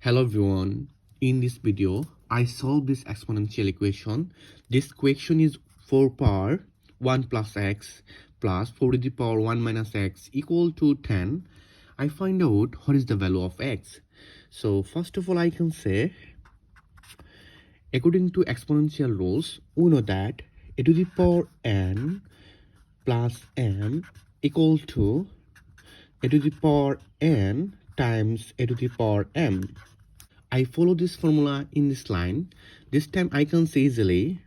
Hello everyone, in this video I solve this exponential equation. This equation is 4 power 1 plus x plus 4 to the power 1 minus x equal to 10. I find out what is the value of x. So first of all I can say, according to exponential rules, we know that a to the power n plus m equal to a to the power n times a to the power m. I follow this formula in this line. This time I can say easily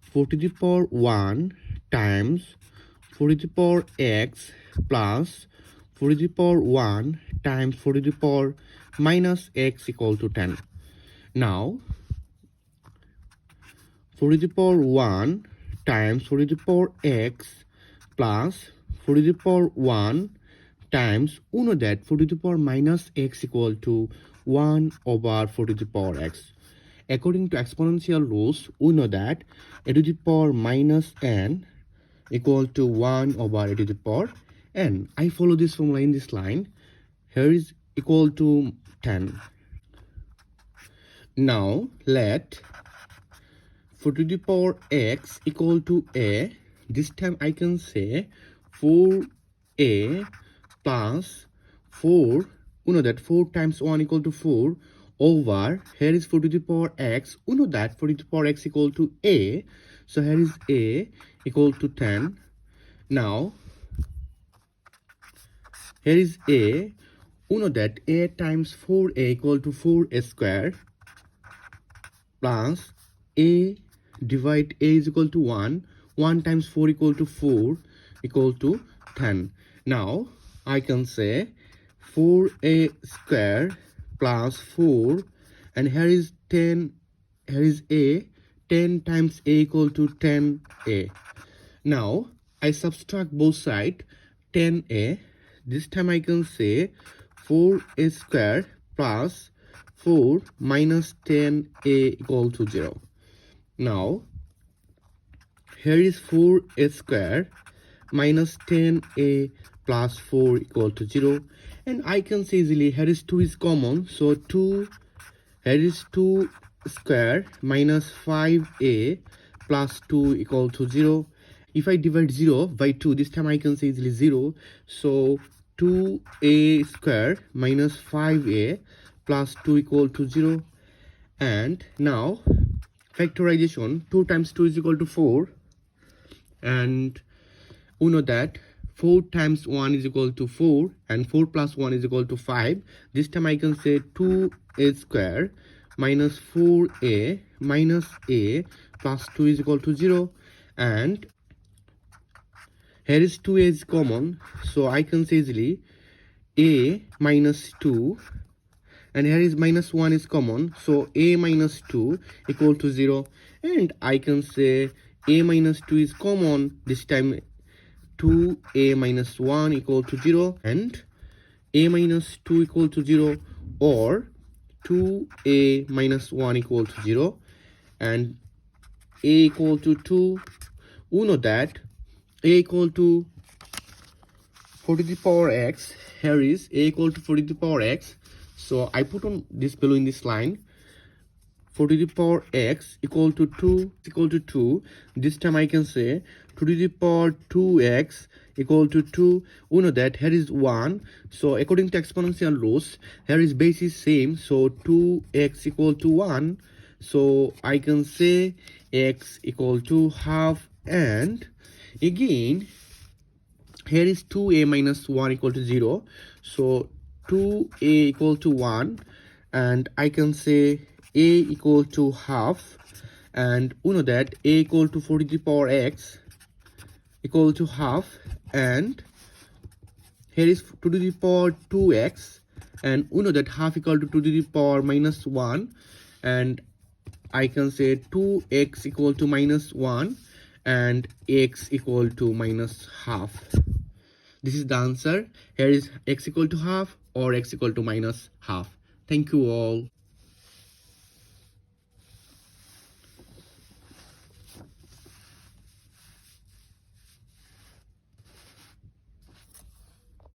4 to the power 1 times 4 to the power x plus 4 to the power 1 times 4 to the power minus x equal to 10. Now 4 to the power 1 times 4 to the power x plus 4 to the power 1 times, we know that 4 to the power minus x equal to 1 over 4 to the power x. According to exponential rules, we know that a to the power minus n equal to 1 over a to the power n. I follow this formula in this line. Here is equal to 10. Now let 4 to the power x equal to a. This time I can say 4a plus 4, we know that 4 times 1 equal to 4 over, here is 4 to the power x, we know that 4 to the power x equal to a, so here is a equal to 10. Now here is a, we know that a times 4a equal to 4a square plus a divide a is equal to 1 times 4 equal to 4 equal to 10. Now I can say 4a square plus 4, and here is 10, here is a, 10 times a equal to 10a. Now I subtract both sides, 10a. This time I can say 4a square plus 4 minus 10a equal to 0. Now here is 4a square minus 10a plus 4 equal to 0, and I can say easily here is 2 is common, so 2, here is 2 square minus 5a plus 2 equal to 0. If I divide 0 by 2, this time I can say easily 0, so 2a square minus 5a plus 2 equal to 0. And now factorization, 2 times 2 is equal to 4, and we know that 4 times 1 is equal to 4 and 4 plus 1 is equal to 5. This time I can say 2a square minus 4a minus a plus 2 is equal to 0, and here is 2a is common, so I can say easily a minus 2, and here is minus 1 is common, so a minus 2 equal to 0, and I can say a minus 2 is common. This time 2a minus 1 equal to 0, and a minus 2 equal to 0, or 2a minus 1 equal to 0, and a equal to 2. We know that a equal to 4 to the power x. Here is a equal to 4 to the power x, so I put on this value in this line. 4 to the power x equal to 2. This time I can say 2 to the power 2x equal to 2. We know that here is 1, so according to exponential rules, here is base is same, so 2x equal to 1, so I can say x equal to half, and again here is 2a minus 1 equal to 0, so 2a equal to 1, and I can say a equal to half, and we know that a equal to 4 to the power x equal to half, and here is 2 to the power 2x, and we know that half equal to 2 to the power minus 1, and I can say 2x equal to minus 1 and x equal to minus half. This is the answer. Here is x equal to half or x equal to minus half. Thank you all.